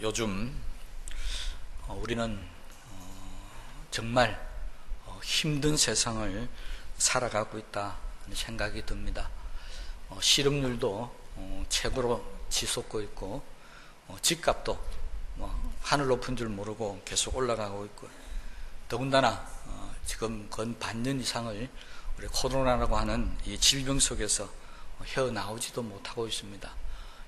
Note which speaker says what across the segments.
Speaker 1: 요즘 우리는 정말 힘든 세상을 살아가고 있다 하는 생각이 듭니다. 실업률도 최고로 치솟고 있고 집값도 하늘 높은 줄 모르고 계속 올라가고 있고, 더군다나 지금 건 반년 이상을 우리 코로나라고 하는 이 질병 속에서 헤어나오지도 못하고 있습니다.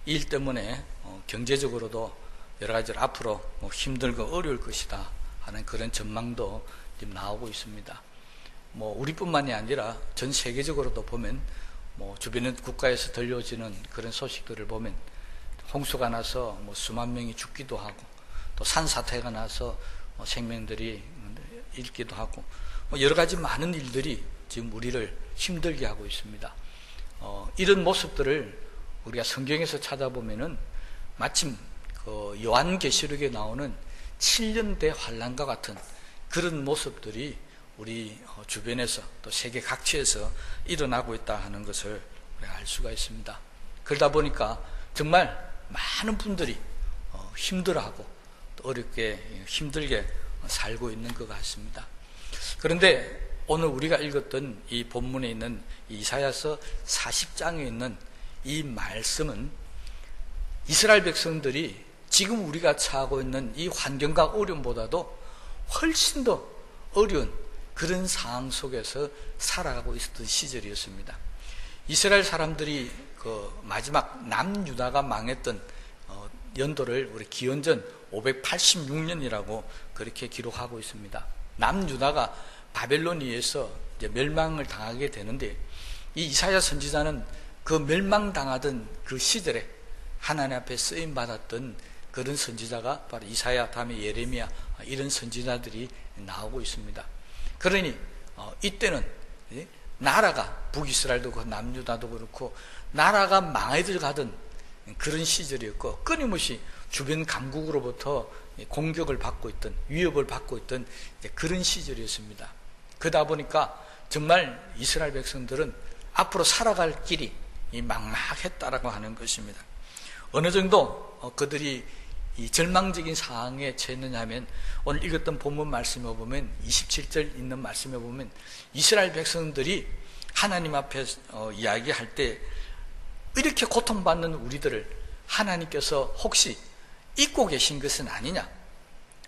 Speaker 1: 이 일 때문에 경제적으로도 여러 가지로 앞으로 힘들고 어려울 것이다 하는 그런 전망도 지금 나오고 있습니다. 우리뿐만이 아니라 전 세계적으로도 보면 주변의 국가에서 들려오지는 그런 소식들을 보면 홍수가 나서 수만 명이 죽기도 하고, 또 산사태가 나서 생명들이 잃기도 하고, 여러 가지 많은 일들이 지금 우리를 힘들게 하고 있습니다. 이런 모습들을 우리가 성경에서 찾아보면은 마침 그 요한계시록에 나오는 7년 대환란과 같은 그런 모습들이 우리 주변에서 또 세계 각지에서 일어나고 있다 하는 것을 우리가 알 수가 있습니다. 그러다 보니까 정말 많은 분들이 힘들어하고 또 어렵게 힘들게 살고 있는 것 같습니다. 그런데 오늘 우리가 읽었던 이 본문에 있는 이사야서 40장에 있는 이 말씀은 이스라엘 백성들이 지금 우리가 처하고 있는 이 환경과 어려움보다도 훨씬 더 어려운 그런 상황 속에서 살아가고 있었던 시절이었습니다. 이스라엘 사람들이 그 마지막 남유다가 망했던 연도를 우리 기원전 586년이라고 그렇게 기록하고 있습니다. 남유다가 바벨론에서 이제 멸망을 당하게 되는데, 이 이사야 선지자는 그 멸망당하던 그 시절에 하나님 앞에 쓰임받았던 그런 선지자가 바로 이사야, 다음에 예레미야, 이런 선지자들이 나오고 있습니다. 그러니 이때는 나라가, 북이스라엘도 그렇고 남유다도 그렇고 나라가 망해들어가던 그런 시절이었고, 끊임없이 주변 강국으로부터 공격을 받고 있던, 위협을 받고 있던 그런 시절이었습니다. 그러다 보니까 정말 이스라엘 백성들은 앞으로 살아갈 길이 막막했다라고 하는 것입니다. 어느 정도 그들이 이 절망적인 상황에 처했느냐 하면, 오늘 읽었던 본문 말씀에 보면 27절 있는 말씀에 보면 이스라엘 백성들이 하나님 앞에 이야기할 때 이렇게 고통받는 우리들을 하나님께서 혹시 잊고 계신 것은 아니냐,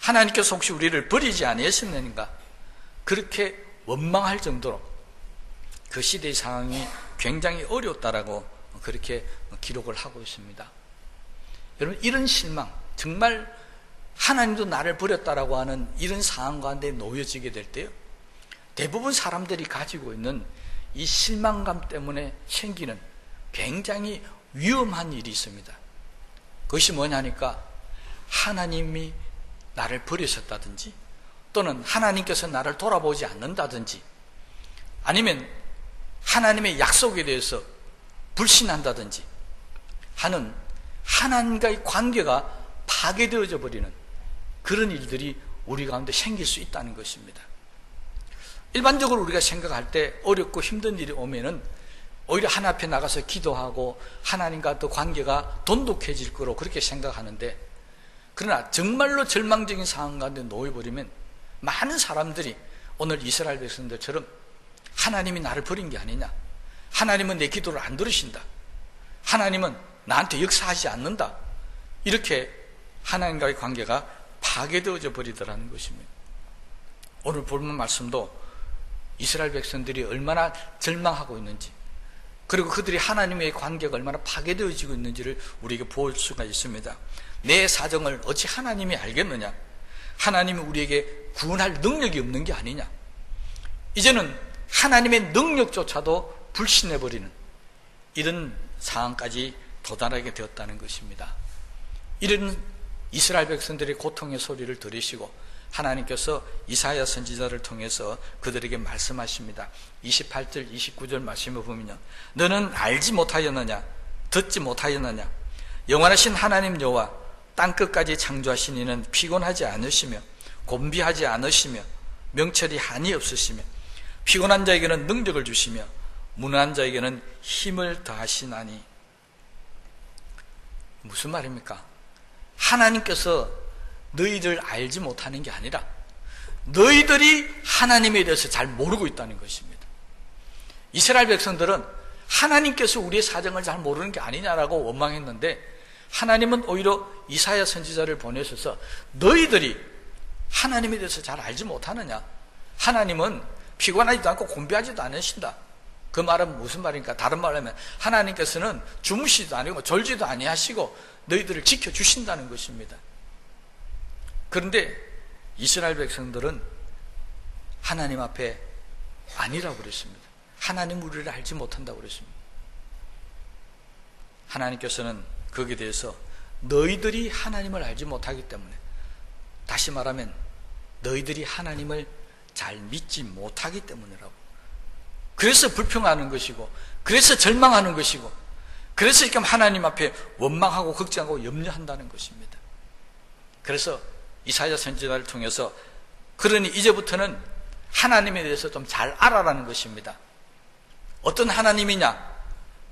Speaker 1: 하나님께서 혹시 우리를 버리지 아니하셨느냐, 그렇게 원망할 정도로 그 시대의 상황이 굉장히 어려웠다라고 그렇게 기록을 하고 있습니다. 여러분, 이런 실망, 정말 하나님도 나를 버렸다라고 하는 이런 상황 가운데 놓여지게 될 때요, 대부분 사람들이 가지고 있는 이 실망감 때문에 생기는 굉장히 위험한 일이 있습니다. 그것이 뭐냐니까, 하나님이 나를 버리셨다든지, 또는 하나님께서 나를 돌아보지 않는다든지, 아니면 하나님의 약속에 대해서 불신한다든지 하는 하나님과의 관계가 파괴되어져 버리는 그런 일들이 우리 가운데 생길 수 있다는 것입니다. 일반적으로 우리가 생각할 때 어렵고 힘든 일이 오면은 오히려 하나님 앞에 나가서 기도하고 하나님과 또 관계가 돈독해질 거로 그렇게 생각하는데, 그러나 정말로 절망적인 상황 가운데 놓여버리면 많은 사람들이 오늘 이스라엘 백성들처럼 하나님이 나를 버린 게 아니냐, 하나님은 내 기도를 안 들으신다, 하나님은 나한테 역사하지 않는다, 이렇게 하나님과의 관계가 파괴되어져 버리더라는 것입니다. 오늘 본문 말씀도 이스라엘 백성들이 얼마나 절망하고 있는지, 그리고 그들이 하나님의 관계가 얼마나 파괴되어지고 있는지를 우리에게 볼 수가 있습니다. 내 사정을 어찌 하나님이 알겠느냐, 하나님이 우리에게 구원할 능력이 없는 게 아니냐, 이제는 하나님의 능력조차도 불신해버리는 이런 상황까지 도달하게 되었다는 것입니다. 이런 이스라엘 백성들의 고통의 소리를 들으시고 하나님께서 이사야 선지자를 통해서 그들에게 말씀하십니다. 28절 29절 말씀을 보면요, 너는 알지 못하였느냐, 듣지 못하였느냐, 영원하신 하나님 여호와 땅끝까지 창조하신 이는 피곤하지 않으시며 곤비하지 않으시며 명철이 한이 없으시며 피곤한 자에게는 능력을 주시며 무능한 자에게는 힘을 더하시나니. 무슨 말입니까? 하나님께서 너희들 알지 못하는 게 아니라 너희들이 하나님에 대해서 잘 모르고 있다는 것입니다. 이스라엘 백성들은 하나님께서 우리의 사정을 잘 모르는 게 아니냐라고 원망했는데, 하나님은 오히려 이사야 선지자를 보내셔서 너희들이 하나님에 대해서 잘 알지 못하느냐, 하나님은 피곤하지도 않고 곤비하지도 않으신다. 그 말은 무슨 말입니까? 다른 말로 하면 하나님께서는 주무시지도 아니고 졸지도 아니하시고 너희들을 지켜주신다는 것입니다. 그런데 이스라엘 백성들은 하나님 앞에 아니라고 그랬습니다. 하나님 우리를 알지 못한다고 그랬습니다. 하나님께서는 거기에 대해서 너희들이 하나님을 알지 못하기 때문에, 다시 말하면 너희들이 하나님을 잘 믿지 못하기 때문이라고. 그래서 불평하는 것이고, 그래서 절망하는 것이고, 그래서 지금 하나님 앞에 원망하고 걱정하고 염려한다는 것입니다. 그래서 이사야 선지자를 통해서 그러니 이제부터는 하나님에 대해서 좀 잘 알아라는 것입니다. 어떤 하나님이냐?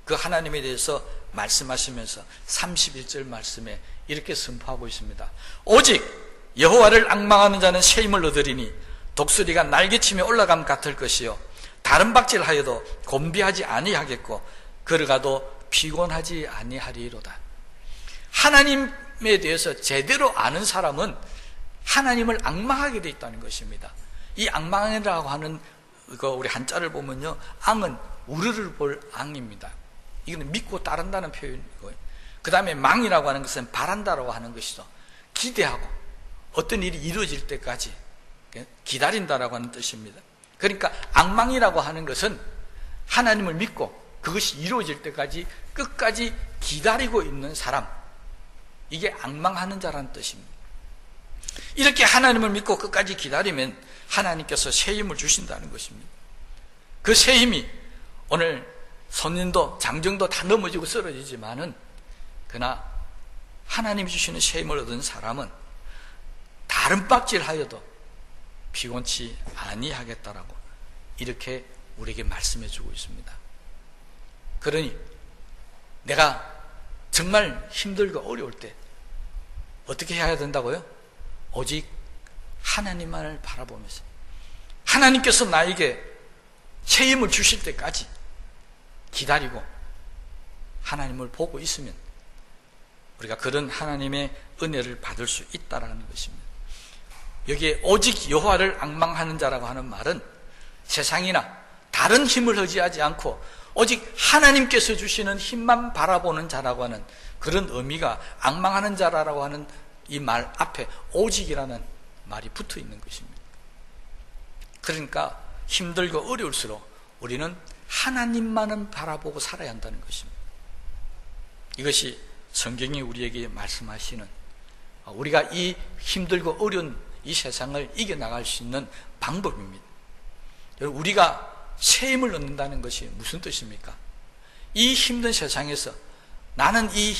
Speaker 1: 그 하나님에 대해서 말씀하시면서 31절 말씀에 이렇게 선포하고 있습니다. 오직 여호와를 앙망하는 자는 새 힘을 얻으리니 독수리가 날개치며 올라감 같을 것이요 다른 박질하여도 곤비하지 아니하겠고 걸어가도 피곤하지 아니하리로다. 하나님에 대해서 제대로 아는 사람은 하나님을 앙망하게 되어 있다는 것입니다. 이 앙망이라고 하는 우리 한자를 보면요, 앙은 우르를 볼 앙입니다. 이거는 믿고 따른다는 표현이고요. 그 다음에 망이라고 하는 것은 바란다라고 하는 것이죠. 기대하고 어떤 일이 이루어질 때까지 기다린다라고 하는 뜻입니다. 그러니까 앙망이라고 하는 것은 하나님을 믿고 그것이 이루어질 때까지 끝까지 기다리고 있는 사람, 이게 앙망하는 자라는 뜻입니다. 이렇게 하나님을 믿고 끝까지 기다리면 하나님께서 새 힘을 주신다는 것입니다. 그 새 힘이 오늘 손님도 장정도 다 넘어지고 쓰러지지만은, 그러나 하나님이 주시는 새 힘을 얻은 사람은 다른 박질하여도 피곤치 아니하겠다라고 이렇게 우리에게 말씀해 주고 있습니다. 그러니 내가 정말 힘들고 어려울 때 어떻게 해야 된다고요? 오직 하나님만을 바라보면서 하나님께서 나에게 새 힘을 주실 때까지 기다리고 하나님을 보고 있으면 우리가 그런 하나님의 은혜를 받을 수 있다라는 것입니다. 여기에 오직 여호와를 앙망하는 자라고 하는 말은 세상이나 다른 힘을 의지하지 않고 오직 하나님께서 주시는 힘만 바라보는 자라고 하는 그런 의미가, 앙망하는 자라고 하는 이 말 앞에 오직이라는 말이 붙어 있는 것입니다. 그러니까 힘들고 어려울수록 우리는 하나님만은 바라보고 살아야 한다는 것입니다. 이것이 성경이 우리에게 말씀하시는, 우리가 이 힘들고 어려운 이 세상을 이겨나갈 수 있는 방법입니다. 우리가 새 힘을 얻는다는 것이 무슨 뜻입니까? 이 힘든 세상에서 나는 이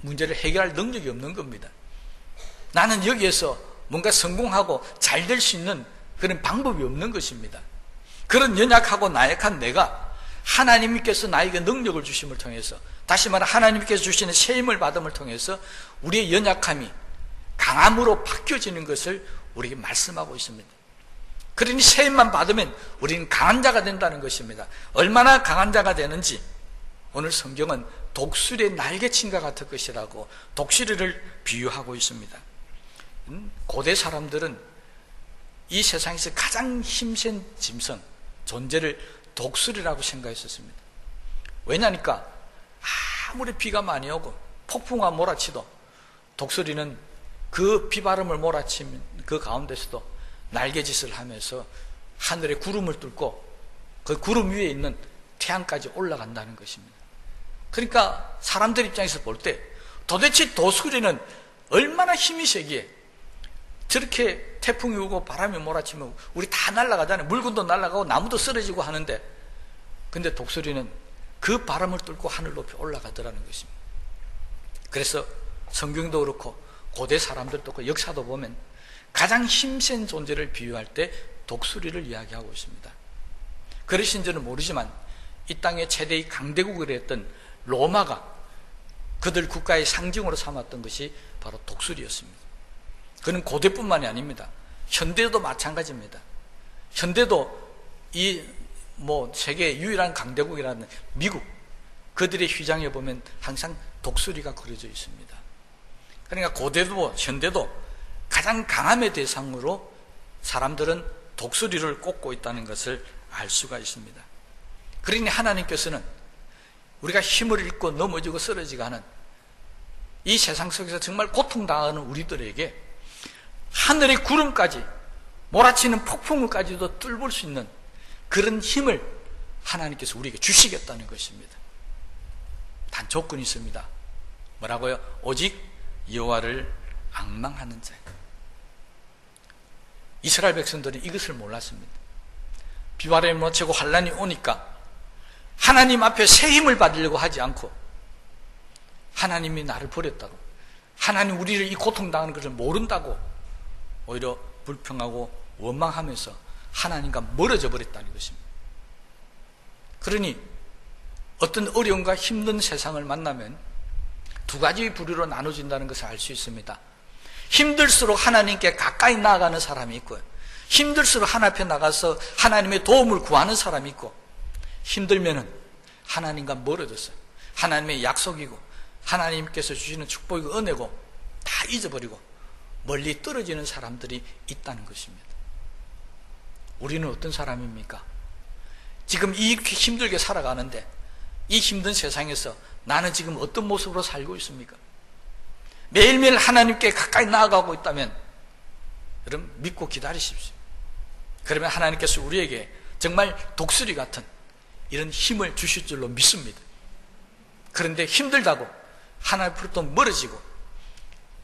Speaker 1: 문제를 해결할 능력이 없는 겁니다. 나는 여기에서 뭔가 성공하고 잘 될 수 있는 그런 방법이 없는 것입니다. 그런 연약하고 나약한 내가 하나님께서 나에게 능력을 주심을 통해서, 다시 말해 하나님께서 주시는 새 힘을 받음을 통해서 우리의 연약함이 강함으로 바뀌어지는 것을 우리에게 말씀하고 있습니다. 그러니 새 힘만 받으면 우리는 강한 자가 된다는 것입니다. 얼마나 강한 자가 되는지 오늘 성경은 독수리의 날개친과 같을 것이라고 독수리를 비유하고 있습니다. 고대 사람들은 이 세상에서 가장 힘센 짐승, 존재를 독수리라고 생각했었습니다. 왜냐니까 아무리 비가 많이 오고 폭풍과 몰아치도 독수리는 그 비바람을 몰아치면 그 가운데서도 날개짓을 하면서 하늘의 구름을 뚫고 그 구름 위에 있는 태양까지 올라간다는 것입니다. 그러니까 사람들 입장에서 볼 때 도대체 독수리는 얼마나 힘이 세기에 저렇게 태풍이 오고 바람이 몰아치면 우리 다 날아가잖아요. 물건도 날아가고 나무도 쓰러지고 하는데, 근데 독수리는 그 바람을 뚫고 하늘 높이 올라가더라는 것입니다. 그래서 성경도 그렇고 고대 사람들도 그렇고 역사도 보면 가장 힘센 존재를 비유할 때 독수리를 이야기하고 있습니다. 그러신지는 모르지만 이 땅의 최대의 강대국을 했던 로마가 그들 국가의 상징으로 삼았던 것이 바로 독수리였습니다. 그는 고대뿐만이 아닙니다. 현대도 마찬가지입니다. 현대도 세계 유일한 강대국이라는 미국, 그들의 휘장에 보면 항상 독수리가 그려져 있습니다. 그러니까 고대도 현대도 가장 강함의 대상으로 사람들은 독수리를 꼽고 있다는 것을 알 수가 있습니다. 그러니 하나님께서는 우리가 힘을 잃고 넘어지고 쓰러지고 하는 이 세상 속에서 정말 고통당하는 우리들에게 하늘의 구름까지 몰아치는 폭풍우까지도 뚫을 수 있는 그런 힘을 하나님께서 우리에게 주시겠다는 것입니다. 단 조건이 있습니다. 뭐라고요? 오직 여호와를 앙망하는 자. 이스라엘 백성들은 이것을 몰랐습니다. 비바람이 묻히고 환란이 오니까 하나님 앞에 새 힘을 받으려고 하지 않고 하나님이 나를 버렸다고, 하나님 우리를 이 고통당하는 것을 모른다고 오히려 불평하고 원망하면서 하나님과 멀어져 버렸다는 것입니다. 그러니 어떤 어려움과 힘든 세상을 만나면 두 가지 부류로 나눠진다는 것을 알 수 있습니다. 힘들수록 하나님께 가까이 나아가는 사람이 있고요, 힘들수록 하나님 앞에 나가서 하나님의 도움을 구하는 사람이 있고, 힘들면은 하나님과 멀어졌어요. 하나님의 약속이고 하나님께서 주시는 축복이고 은혜고 다 잊어버리고 멀리 떨어지는 사람들이 있다는 것입니다. 우리는 어떤 사람입니까? 지금 이렇게 힘들게 살아가는데 이 힘든 세상에서 나는 지금 어떤 모습으로 살고 있습니까? 매일매일 하나님께 가까이 나아가고 있다면 여러분 믿고 기다리십시오. 그러면 하나님께서 우리에게 정말 독수리 같은 이런 힘을 주실 줄로 믿습니다. 그런데 힘들다고 하나님 앞으로 멀어지고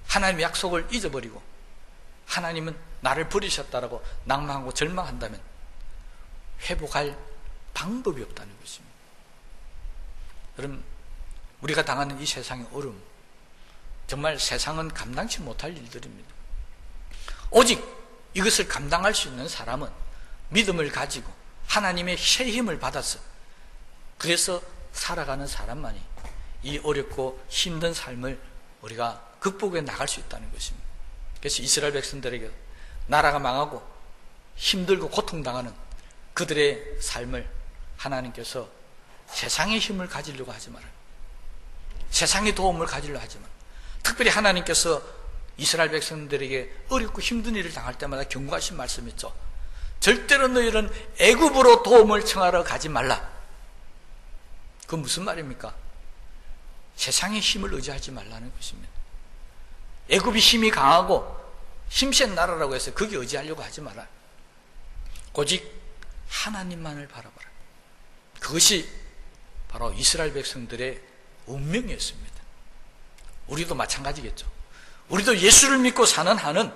Speaker 1: 하나님의 약속을 잊어버리고 하나님은 나를 버리셨다라고 낭망하고 절망한다면 회복할 방법이 없다는 것입니다. 여러분, 우리가 당하는 이 세상의 어려움, 정말 세상은 감당치 못할 일들입니다. 오직 이것을 감당할 수 있는 사람은 믿음을 가지고 하나님의 새 힘을 받아서 그래서 살아가는 사람만이 이 어렵고 힘든 삶을 우리가 극복해 나갈 수 있다는 것입니다. 그래서 이스라엘 백성들에게 나라가 망하고 힘들고 고통당하는 그들의 삶을 하나님께서 세상의 힘을 가지려고 하지 마라, 세상의 도움을 가지려고 하지 마라. 특별히 하나님께서 이스라엘 백성들에게 어렵고 힘든 일을 당할 때마다 경고하신 말씀이 있죠. 절대로 너희는 애굽으로 도움을 청하러 가지 말라. 그건 무슨 말입니까? 세상의 힘을 의지하지 말라는 것입니다. 애굽이 힘이 강하고 힘센 나라라고 해서 거기 의지하려고 하지 마라. 오직 하나님만을 바라봐라. 그것이 바로 이스라엘 백성들의 운명이었습니다. 우리도 마찬가지겠죠. 우리도 예수를 믿고 사는 한은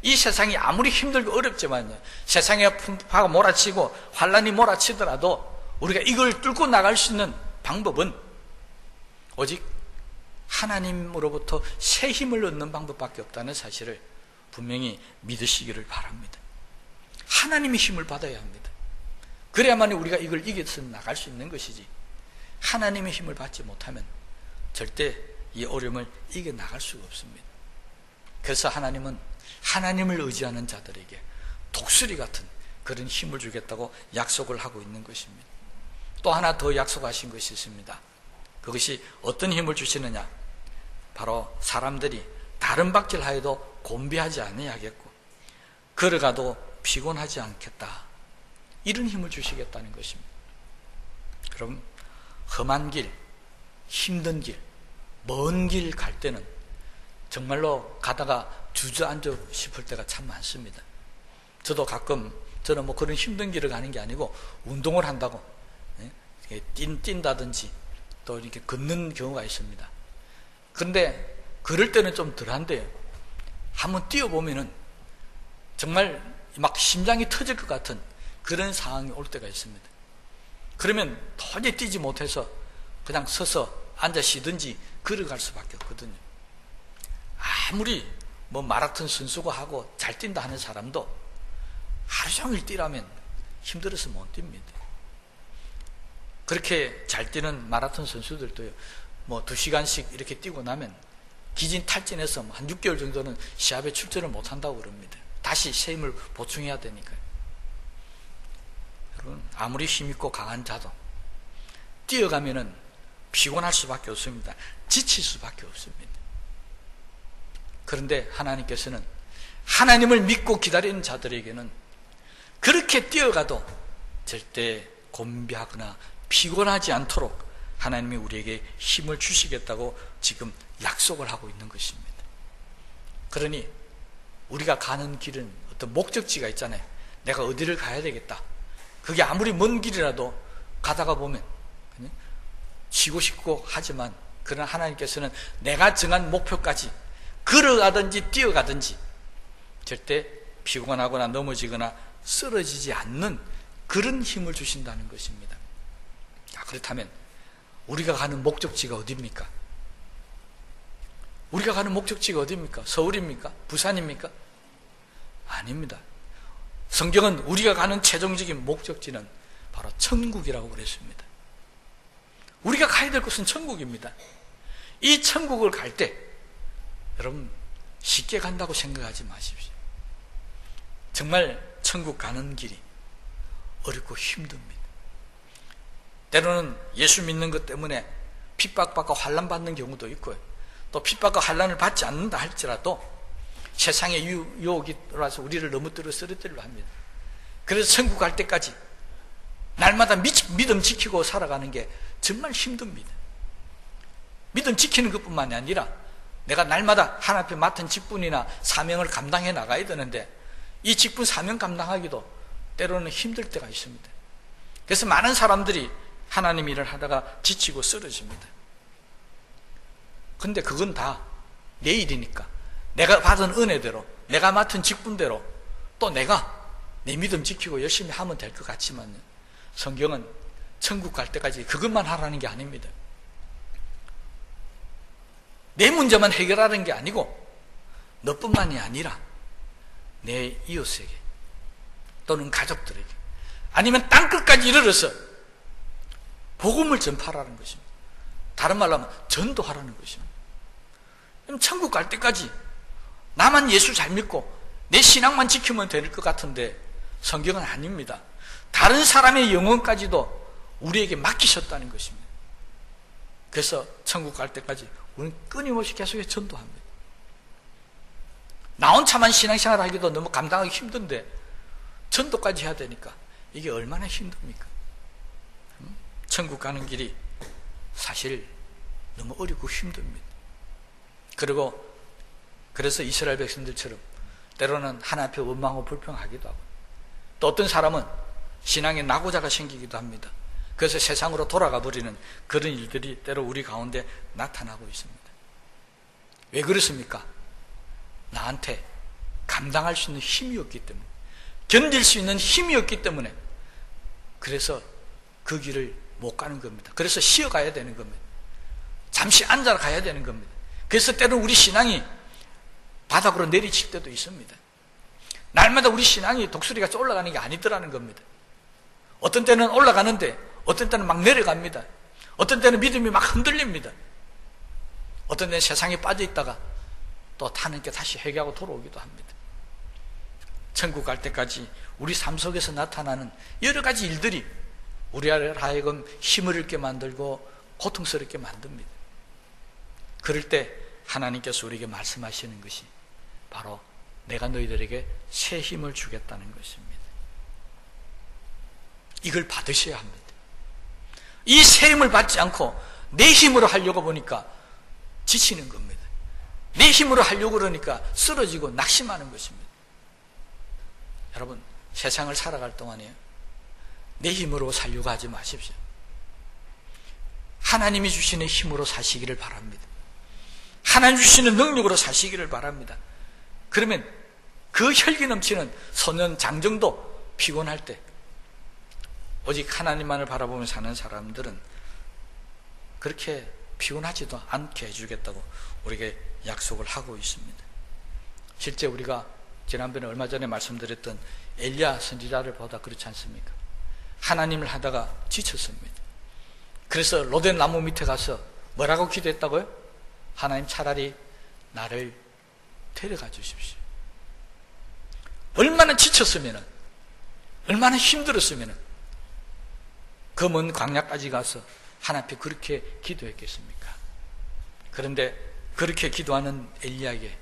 Speaker 1: 이 세상이 아무리 힘들고 어렵지만요, 세상에 풍파가 몰아치고 환란이 몰아치더라도 우리가 이걸 뚫고 나갈 수 있는 방법은 오직 하나님으로부터 새 힘을 얻는 방법밖에 없다는 사실을 분명히 믿으시기를 바랍니다. 하나님의 힘을 받아야 합니다. 그래야만 우리가 이걸 이겨서 나갈 수 있는 것이지, 하나님의 힘을 받지 못하면 절대 이 어려움을 이겨나갈 수가 없습니다. 그래서 하나님은 하나님을 의지하는 자들에게 독수리 같은 그런 힘을 주겠다고 약속을 하고 있는 것입니다. 또 하나 더 약속하신 것이 있습니다. 그것이 어떤 힘을 주시느냐? 바로 사람들이 다른 박질하여도 곤비하지 아니하겠고 걸어가도 피곤하지 않겠다, 이런 힘을 주시겠다는 것입니다. 그럼 험한 길, 힘든 길, 먼 길 갈 때는 정말로 가다가 주저앉아 싶을 때가 참 많습니다. 저도 가끔, 저는 뭐 그런 힘든 길을 가는 게 아니고 운동을 한다고 뛴다든지 또 이렇게 걷는 경우가 있습니다. 그런데 그럴 때는 좀 덜한데요, 한번 뛰어보면은 정말 막 심장이 터질 것 같은 그런 상황이 올 때가 있습니다. 그러면 도저히 뛰지 못해서 그냥 서서 앉아 쉬든지 걸어갈 수밖에 없거든요. 아무리 뭐 마라톤 선수가 하고 잘 뛴다 하는 사람도 하루 종일 뛰라면 힘들어서 못 뜁니다. 그렇게 잘 뛰는 마라톤 선수들도요, 뭐 2시간씩 이렇게 뛰고 나면 기진 탈진해서 한 6개월 정도는 시합에 출전을 못한다고 그럽니다. 다시 새 힘을 보충해야 되니까요. 여러분, 아무리 힘있고 강한 자도 뛰어가면은 피곤할 수밖에 없습니다. 지칠 수밖에 없습니다. 그런데 하나님께서는 하나님을 믿고 기다리는 자들에게는 그렇게 뛰어가도 절대 곤비하거나 피곤하지 않도록 하나님이 우리에게 힘을 주시겠다고 지금 약속을 하고 있는 것입니다. 그러니 우리가 가는 길은 어떤 목적지가 있잖아요. 내가 어디를 가야 되겠다. 그게 아무리 먼 길이라도 가다가 보면 쉬고 싶고 하지만, 그러나 하나님께서는 내가 정한 목표까지 걸어가든지 뛰어가든지 절대 피곤하거나 넘어지거나 쓰러지지 않는 그런 힘을 주신다는 것입니다. 그렇다면 우리가 가는 목적지가 어디입니까? 우리가 가는 목적지가 어디입니까? 서울입니까? 부산입니까? 아닙니다. 성경은 우리가 가는 최종적인 목적지는 바로 천국이라고 그랬습니다. 우리가 가야 될 곳은 천국입니다. 이 천국을 갈 때 여러분 쉽게 간다고 생각하지 마십시오. 정말 천국 가는 길이 어렵고 힘듭니다. 때로는 예수 믿는 것 때문에 핍박받고 환난받는 경우도 있고요. 또 핍박과 환난을 받지 않는다 할지라도 세상의 유혹이 들어와서 우리를 넘어뜨려 쓰러뜨리려 합니다. 그래서 천국 갈 때까지 날마다 믿음 지키고 살아가는 게 정말 힘듭니다. 믿음 지키는 것뿐만이 아니라 내가 날마다 하나님 앞에 맡은 직분이나 사명을 감당해 나가야 되는데 이 직분 사명 감당하기도 때로는 힘들 때가 있습니다. 그래서 많은 사람들이 하나님 일을 하다가 지치고 쓰러집니다. 근데 그건 다 내 일이니까 내가 받은 은혜대로 내가 맡은 직분대로 또 내가 내 믿음 지키고 열심히 하면 될 것 같지만 성경은 천국 갈 때까지 그것만 하라는 게 아닙니다. 내 문제만 해결하는 게 아니고 너뿐만이 아니라 내 이웃에게 또는 가족들에게 아니면 땅끝까지 이르러서 복음을 전파하라는 것입니다. 다른 말로 하면 전도하라는 것입니다. 그럼 천국 갈 때까지 나만 예수 잘 믿고 내 신앙만 지키면 될 것 같은데 성경은 아닙니다. 다른 사람의 영혼까지도 우리에게 맡기셨다는 것입니다. 그래서 천국 갈 때까지 우리는 끊임없이 계속해서 전도합니다. 나 혼자만 신앙생활 하기도 너무 감당하기 힘든데 전도까지 해야 되니까 이게 얼마나 힘듭니까? 천국 가는 길이 사실 너무 어렵고 힘듭니다. 그래서 이스라엘 백성들처럼 때로는 하나님 앞에 원망하고 불평하기도 하고 또 어떤 사람은 신앙에 낙오자가 생기기도 합니다. 그래서 세상으로 돌아가 버리는 그런 일들이 때로 우리 가운데 나타나고 있습니다. 왜 그렇습니까? 나한테 감당할 수 있는 힘이 없기 때문에, 견딜 수 있는 힘이 없기 때문에 그래서 그 길을 못 가는 겁니다. 그래서 쉬어가야 되는 겁니다. 잠시 앉아 가야 되는 겁니다. 그래서 때로는 우리 신앙이 바닥으로 내리칠 때도 있습니다. 날마다 우리 신앙이 독수리가 올라가는 게 아니더라는 겁니다. 어떤 때는 올라가는데 어떤 때는 막 내려갑니다. 어떤 때는 믿음이 막 흔들립니다. 어떤 때는 세상에 빠져 있다가 또 하나님께 다시 회개하고 돌아오기도 합니다. 천국 갈 때까지 우리 삶 속에서 나타나는 여러 가지 일들이 우리를 하여금 힘을 잃게 만들고 고통스럽게 만듭니다. 그럴 때 하나님께서 우리에게 말씀하시는 것이 바로 내가 너희들에게 새 힘을 주겠다는 것입니다. 이걸 받으셔야 합니다. 이 새 힘을 받지 않고 내 힘으로 하려고 보니까 지치는 겁니다. 내 힘으로 하려고 그러니까 쓰러지고 낙심하는 것입니다. 여러분, 세상을 살아갈 동안에 내 힘으로 살려고 하지 마십시오. 하나님이 주시는 힘으로 사시기를 바랍니다. 하나님 주시는 능력으로 사시기를 바랍니다. 그러면 그 혈기 넘치는 소년 장정도 피곤할 때 오직 하나님만을 바라보며 사는 사람들은 그렇게 피곤하지도 않게 해주겠다고 우리에게 약속을 하고 있습니다. 실제 우리가 지난번에 얼마 전에 말씀드렸던 엘리야 선지자를 보다 그렇지 않습니까? 하나님을 하다가 지쳤습니다. 그래서 로덴 나무 밑에 가서 뭐라고 기도했다고요? 하나님 차라리 나를 데려가 주십시오. 얼마나 지쳤으면, 얼마나 힘들었으면 그 먼 광야까지 가서 하나님 앞에 그렇게 기도했겠습니까? 그런데 그렇게 기도하는 엘리야에게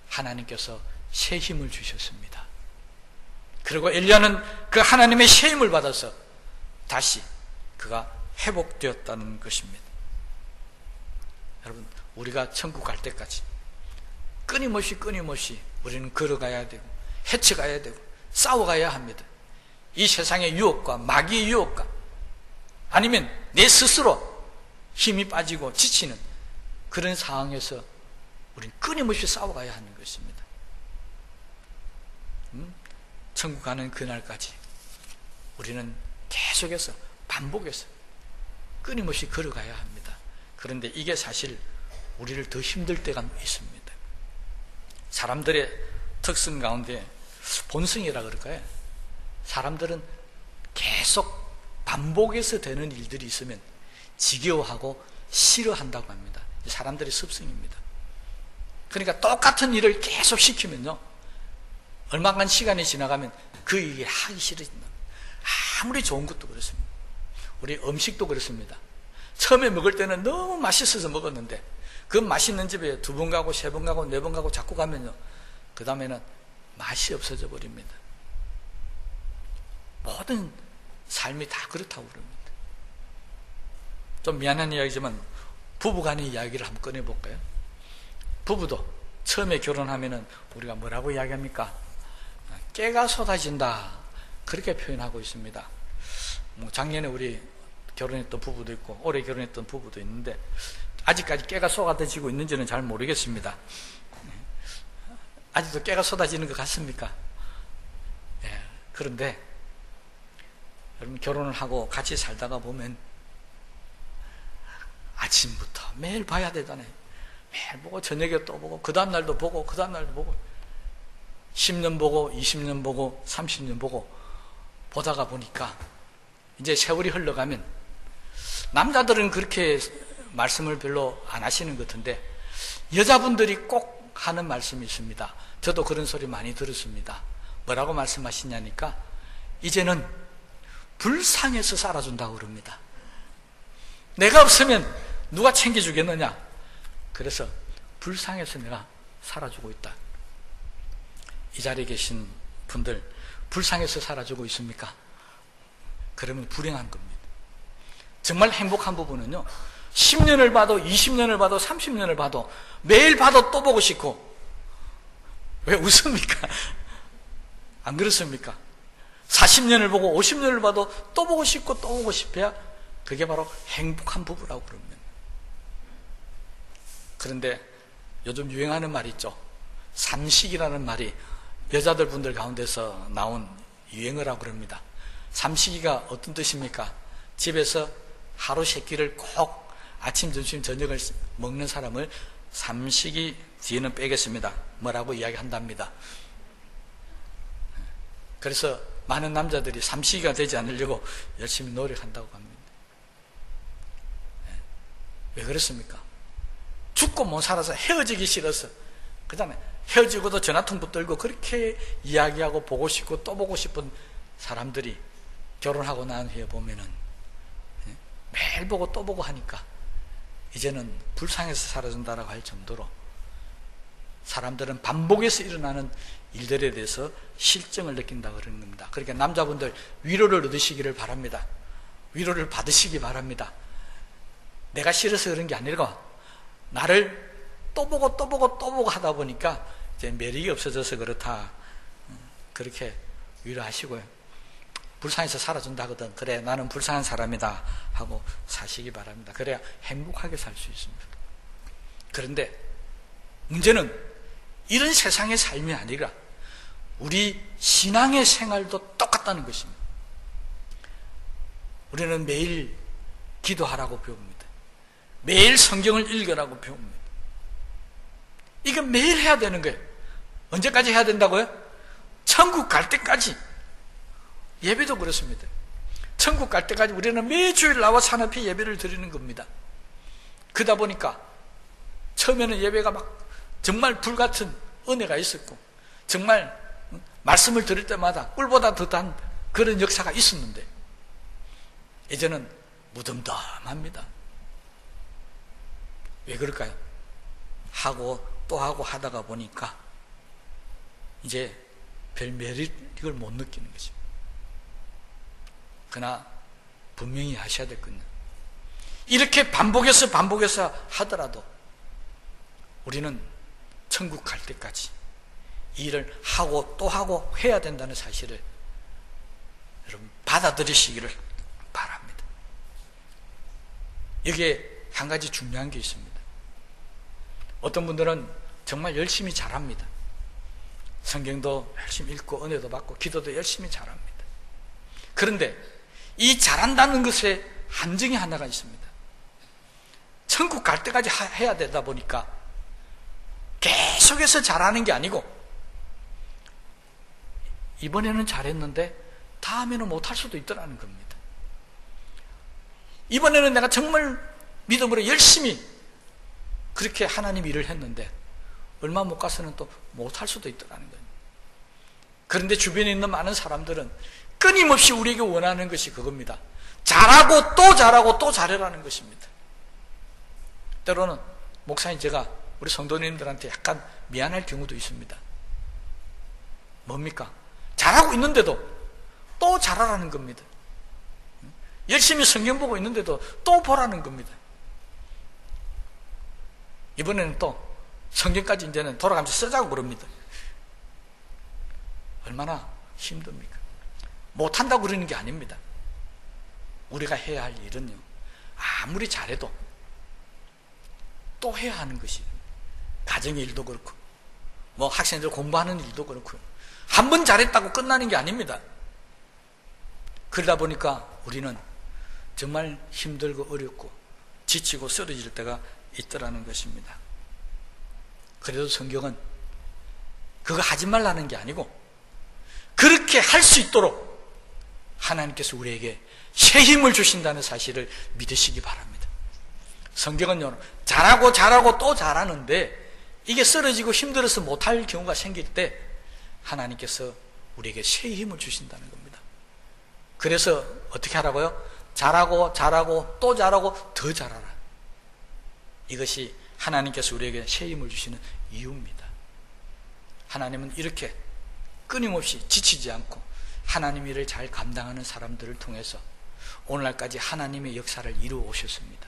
Speaker 1: 하나님께서 새 힘을 주셨습니다. 그리고 엘리야는 그 하나님의 새 힘을 받아서 다시 그가 회복되었다는 것입니다. 여러분, 우리가 천국 갈 때까지 끊임없이 우리는 걸어가야 되고 헤쳐가야 되고 싸워가야 합니다. 이 세상의 유혹과 마귀의 유혹과 아니면 내 스스로 힘이 빠지고 지치는 그런 상황에서 우리는 끊임없이 싸워가야 하는 것입니다. 천국 가는 그날까지 우리는 계속해서 반복해서 끊임없이 걸어가야 합니다. 그런데 이게 사실 우리를 더 힘들 때가 있습니다. 사람들의 특성 가운데 본성이라 그럴까요? 사람들은 계속 반복해서 되는 일들이 있으면 지겨워하고 싫어한다고 합니다. 사람들의 습성입니다. 그러니까 똑같은 일을 계속 시키면요, 얼마간 시간이 지나가면 그 일이 하기 싫어진다. 아무리 좋은 것도 그렇습니다. 우리 음식도 그렇습니다. 처음에 먹을 때는 너무 맛있어서 먹었는데 그 맛있는 집에 2번 가고 3번 가고 4번 가고 자꾸 가면요, 그 다음에는 맛이 없어져 버립니다. 모든 삶이 다 그렇다고 그럽니다. 좀 미안한 이야기지만 부부간의 이야기를 한번 꺼내볼까요? 부부도 처음에 결혼하면은 우리가 뭐라고 이야기합니까? 깨가 쏟아진다, 그렇게 표현하고 있습니다. 작년에 우리 결혼했던 부부도 있고 올해 결혼했던 부부도 있는데 아직까지 깨가 쏟아지고 있는지는 잘 모르겠습니다. 아직도 깨가 쏟아지는 것 같습니까? 예, 그런데 여러분, 결혼을 하고 같이 살다가 보면 아침부터 매일 봐야 되잖아요. 매일 보고 저녁에 또 보고 그 다음날도 보고 그 다음날도 보고 10년 보고 20년 보고 30년 보고 보다가 보니까 이제 세월이 흘러가면 남자들은 그렇게 말씀을 별로 안 하시는 것 같은데 여자분들이 꼭 하는 말씀이 있습니다. 저도 그런 소리 많이 들었습니다. 뭐라고 말씀하시냐니까 이제는 불쌍해서 살아준다고 그럽니다. 내가 없으면 누가 챙겨주겠느냐? 그래서 불쌍해서 내가 살아주고 있다. 이 자리에 계신 분들 불쌍해서 살아주고 있습니까? 그러면 불행한 겁니다. 정말 행복한 부분은요, 10년을 봐도 20년을 봐도 30년을 봐도 매일 봐도 또 보고 싶고. 왜 웃습니까? 안 그렇습니까? 40년을 보고 50년을 봐도 또 보고 싶고 또 보고 싶어야 그게 바로 행복한 부부라고 그럽니다. 그런데 요즘 유행하는 말이 있죠. 삼식이라는 말이 여자들 분들 가운데서 나온 유행어라고 그럽니다. 삼식이가 어떤 뜻입니까? 집에서 하루 3끼를 꼭 아침, 점심, 저녁을 먹는 사람을 삼식이 뒤에는 빼겠습니다. 뭐라고 이야기한답니다. 그래서 많은 남자들이 삼식이가 되지 않으려고 열심히 노력한다고 합니다. 왜 그렇습니까? 죽고 못 살아서 헤어지기 싫어서, 그 다음에 헤어지고도 전화통 붙들고 그렇게 이야기하고 보고 싶고 또 보고 싶은 사람들이 결혼하고 난 후에 보면은 매일 보고 또 보고 하니까 이제는 불쌍해서 살아준다라고 할 정도로 사람들은 반복해서 일어나는 일들에 대해서 실증을 느낀다고 그러는 겁니다. 그러니까 남자분들 위로를 얻으시기를 바랍니다. 위로를 받으시기 바랍니다. 내가 싫어서 그런 게 아니고 나를 또 보고 또 보고 또 보고 하다 보니까 이제 매력이 없어져서 그렇다, 그렇게 위로하시고요. 불쌍해서 살아준다거든, 그래 나는 불쌍한 사람이다 하고 사시기 바랍니다. 그래야 행복하게 살 수 있습니다. 그런데 문제는 이런 세상의 삶이 아니라 우리 신앙의 생활도 똑같다는 것입니다. 우리는 매일 기도하라고 배웁니다. 매일 성경을 읽으라고 배웁니다. 이거 매일 해야 되는 거예요. 언제까지 해야 된다고요? 천국 갈 때까지. 예배도 그렇습니다. 천국 갈 때까지 우리는 매주일 나와 하나님 앞에 예배를 드리는 겁니다. 그러다 보니까 처음에는 예배가 막 정말 불같은 은혜가 있었고 정말 말씀을 들을 때마다 꿀보다 더 단 그런 역사가 있었는데 이제는 무덤덤합니다. 왜 그럴까요? 하고 또 하고 하다가 보니까 이제 별 메리트를 못 느끼는 거죠. 그러나 분명히 하셔야 될 것은 이렇게 반복해서 하더라도 우리는 천국 갈 때까지 이 일을 하고 또 하고 해야 된다는 사실을 여러분 받아들이시기를 바랍니다. 여기에 한 가지 중요한 게 있습니다. 어떤 분들은 정말 열심히 잘합니다. 성경도 열심히 읽고 은혜도 받고 기도도 열심히 잘합니다. 그런데 이 잘한다는 것에 함정이 하나가 있습니다. 천국 갈 때까지 해야 되다 보니까 계속해서 잘하는 게 아니고 이번에는 잘했는데 다음에는 못할 수도 있더라는 겁니다. 이번에는 내가 정말 믿음으로 열심히 그렇게 하나님 일을 했는데 얼마 못 가서는 또 못할 수도 있더라는 거예요. 그런데 주변에 있는 많은 사람들은 끊임없이 우리에게 원하는 것이 그겁니다. 잘하고 또 잘하고 또 잘해라는 것입니다. 때로는 목사님 제가 우리 성도님들한테 약간 미안할 경우도 있습니다. 뭡니까? 잘하고 있는데도 또 잘하라는 겁니다. 열심히 성경 보고 있는데도 또 보라는 겁니다. 이번에는 또 성경까지 이제는 돌아가면서 쓰자고 그럽니다. 얼마나 힘듭니까? 못한다고 그러는 게 아닙니다. 우리가 해야 할 일은요, 아무리 잘해도 또 해야 하는 것이 가정의 일도 그렇고 뭐 학생들 공부하는 일도 그렇고 한 번 잘했다고 끝나는 게 아닙니다. 그러다 보니까 우리는 정말 힘들고 어렵고 지치고 쓰러질 때가 있더라는 것입니다. 그래도 성경은 그거 하지 말라는 게 아니고 그렇게 할 수 있도록 하나님께서 우리에게 새 힘을 주신다는 사실을 믿으시기 바랍니다. 성경은요, 잘하고 또 잘하는데 이게 쓰러지고 힘들어서 못할 경우가 생길 때 하나님께서 우리에게 새 힘을 주신다는 겁니다. 그래서 어떻게 하라고요? 잘하고 또 잘하고 더 잘하라. 이것이 하나님께서 우리에게 새 힘을 주시는 이유입니다. 하나님은 이렇게 끊임없이 지치지 않고 하나님 일을 잘 감당하는 사람들을 통해서 오늘날까지 하나님의 역사를 이루어 오셨습니다.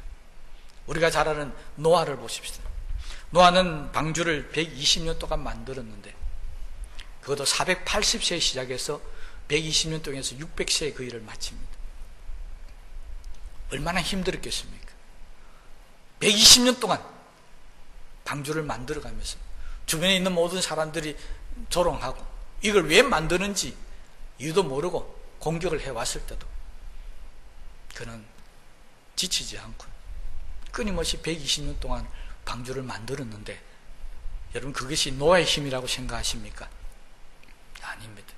Speaker 1: 우리가 잘 아는 노아를 보십시다. 노아는 방주를 120년 동안 만들었는데 그것도 480세에 시작해서 120년 동안에서 600세에 그 일을 마칩니다. 얼마나 힘들었겠습니까? 120년 동안 방주를 만들어가면서 주변에 있는 모든 사람들이 조롱하고 이걸 왜 만드는지 이유도 모르고 공격을 해왔을 때도 그는 지치지 않고 끊임없이 120년 동안 방주를 만들었는데 여러분 그것이 노아의 힘이라고 생각하십니까? 아닙니다.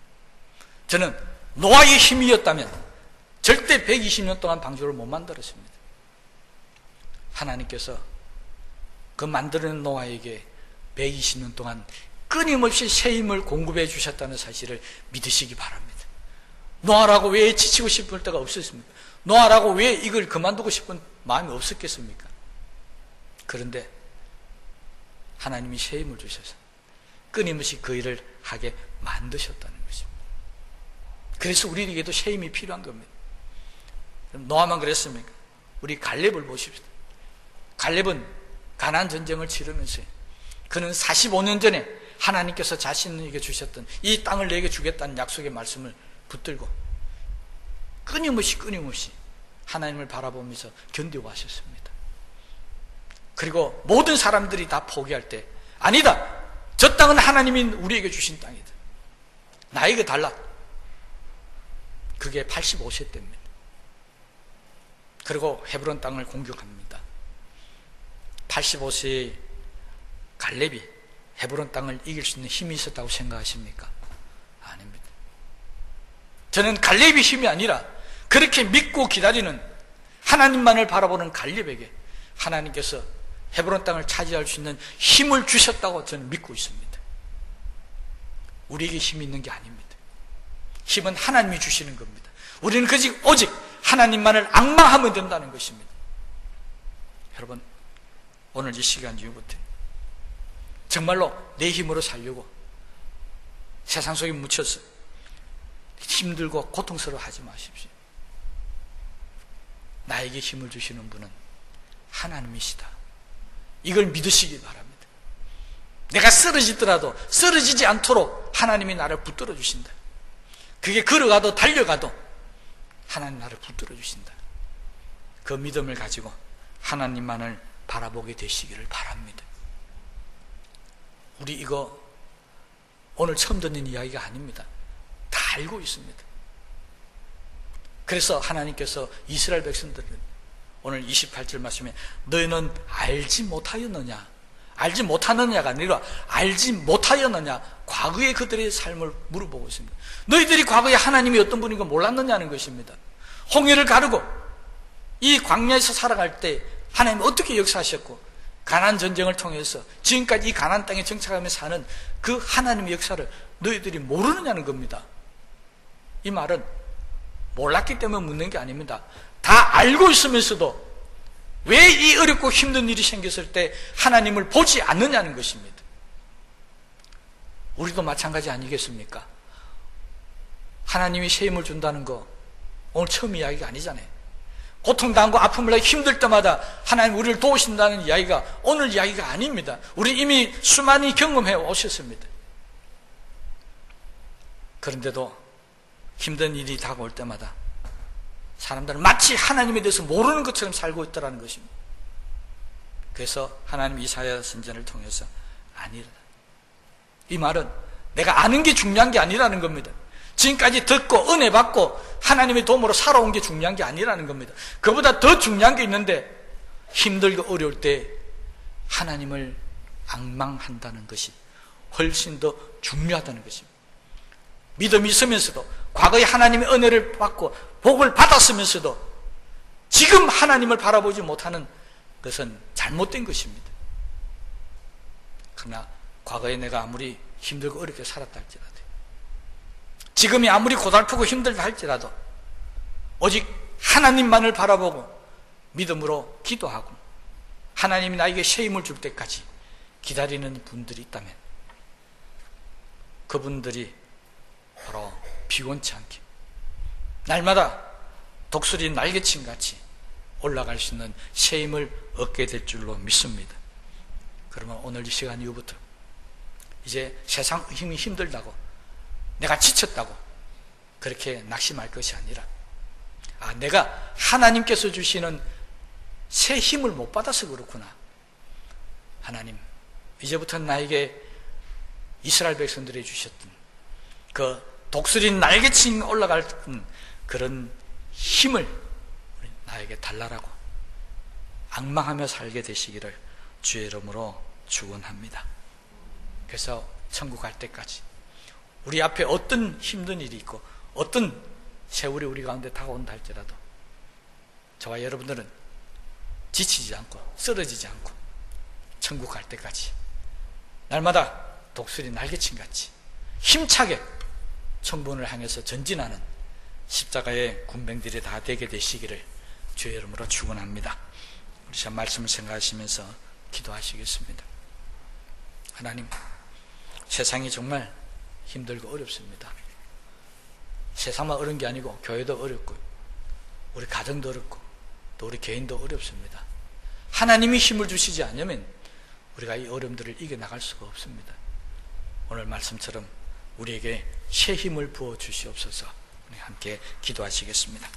Speaker 1: 저는 노아의 힘이었다면 절대 120년 동안 방주를 못 만들었습니다. 하나님께서 그 만드는 노아에게 120년 동안 끊임없이 새 힘을 공급해 주셨다는 사실을 믿으시기 바랍니다. 노아라고 왜 지치고 싶을 때가 없었습니까? 노아라고 왜 이걸 그만두고 싶은 마음이 없었겠습니까? 그런데 하나님이 새 힘을 주셔서 끊임없이 그 일을 하게 만드셨다는 것입니다. 그래서 우리에게도 새 힘이 필요한 겁니다. 노아만 그랬습니까? 우리 갈렙을 보십시다. 갈렙은 가나안 전쟁을 치르면서 그는 45년 전에 하나님께서 자신에게 주셨던 이 땅을 내게 주겠다는 약속의 말씀을 붙들고 끊임없이 하나님을 바라보면서 견뎌왔었습니다. 그리고 모든 사람들이 다 포기할 때 아니다! 저 땅은 하나님이 우리에게 주신 땅이다. 나에게 달라. 그게 85세 때입니다. 그리고 헤브론 땅을 공격합니다. 85세의 갈렙이 헤브론 땅을 이길 수 있는 힘이 있었다고 생각하십니까? 아닙니다. 저는 갈렙의 힘이 아니라 그렇게 믿고 기다리는 하나님만을 바라보는 갈렙에게 하나님께서 헤브론 땅을 차지할 수 있는 힘을 주셨다고 저는 믿고 있습니다. 우리에게 힘이 있는 게 아닙니다. 힘은 하나님이 주시는 겁니다. 우리는 오직 하나님만을 앙망하면 된다는 것입니다. 여러분, 오늘 이 시간 이후부터 정말로 내 힘으로 살려고 세상 속에 묻혀서 힘들고 고통스러워하지 마십시오. 나에게 힘을 주시는 분은 하나님이시다. 이걸 믿으시기 바랍니다. 내가 쓰러지더라도 쓰러지지 않도록 하나님이 나를 붙들어 주신다. 그게 걸어가도 달려가도 하나님 나를 붙들어 주신다. 그 믿음을 가지고 하나님만을 바라보게 되시기를 바랍니다. 우리 이거 오늘 처음 듣는 이야기가 아닙니다. 다 알고 있습니다. 그래서 하나님께서 이스라엘 백성들은 오늘 28절 말씀에 너희는 알지 못하였느냐, 알지 못하느냐가 아니라 알지 못하였느냐, 과거의 그들의 삶을 물어보고 있습니다. 너희들이 과거에 하나님이 어떤 분인 거 몰랐느냐는 것입니다. 홍해를 가르고 이 광야에서 살아갈 때 하나님이 어떻게 역사하셨고 가나안 전쟁을 통해서 지금까지 이 가나안 땅에 정착하며 사는 그 하나님의 역사를 너희들이 모르느냐는 겁니다. 이 말은 몰랐기 때문에 묻는 게 아닙니다. 다 알고 있으면서도 왜 이 어렵고 힘든 일이 생겼을 때 하나님을 보지 않느냐는 것입니다. 우리도 마찬가지 아니겠습니까? 하나님이 새 힘을 준다는 거 오늘 처음 이야기가 아니잖아요. 고통당하고 아픔을 하고 힘들 때마다 하나님 우리를 도우신다는 이야기가 오늘 이야기가 아닙니다. 우리 이미 수많이 경험해 오셨습니다. 그런데도 힘든 일이 다가올 때마다 사람들은 마치 하나님에 대해서 모르는 것처럼 살고 있다는 것입니다. 그래서 하나님 이사야 선지자를 통해서 아니라, 이 말은 내가 아는 게 중요한 게 아니라는 겁니다. 지금까지 듣고 은혜 받고 하나님의 도움으로 살아온 게 중요한 게 아니라는 겁니다. 그보다 더 중요한 게 있는데 힘들고 어려울 때 하나님을 앙망한다는 것이 훨씬 더 중요하다는 것입니다. 믿음이 있으면서도 과거에 하나님의 은혜를 받고 복을 받았으면서도 지금 하나님을 바라보지 못하는 것은 잘못된 것입니다. 그러나 과거에 내가 아무리 힘들고 어렵게 살았다 할지라도, 지금이 아무리 고달프고 힘들다 할지라도 오직 하나님만을 바라보고 믿음으로 기도하고 하나님이 나에게 새 힘을 줄 때까지 기다리는 분들이 있다면 그분들이 바로 피곤치 않게 날마다 독수리 날개친 같이 올라갈 수 있는 새 힘을 얻게 될 줄로 믿습니다. 그러면 오늘 이 시간 이후부터 이제 세상 힘이 힘들다고 내가 지쳤다고 그렇게 낙심할 것이 아니라, 내가 하나님께서 주시는 새 힘을 못 받아서 그렇구나. 하나님, 이제부터는 나에게 이스라엘 백성들이 주셨던 그 독수리 날개친 올라갈 그런 힘을 나에게 달라라고 앙망하며 살게 되시기를 주의 이름으로 축원합니다. 그래서 천국 갈 때까지 우리 앞에 어떤 힘든 일이 있고 어떤 세월이 우리 가운데 다가온다 할지라도 저와 여러분들은 지치지 않고 쓰러지지 않고 천국 갈 때까지 날마다 독수리 날개친 같이 힘차게 천군을 향해서 전진하는 십자가의 군병들이 다 되게 되시기를 주의 이름으로 축원합니다. 우리 참 말씀을 생각하시면서 기도하시겠습니다. 하나님, 세상이 정말 힘들고 어렵습니다. 세상만 어려운 게 아니고 교회도 어렵고 우리 가정도 어렵고 또 우리 개인도 어렵습니다. 하나님이 힘을 주시지 않으면 우리가 이 어려움들을 이겨나갈 수가 없습니다. 오늘 말씀처럼 우리에게 새 힘을 부어 주시옵소서. 우리 함께 기도하시겠습니다.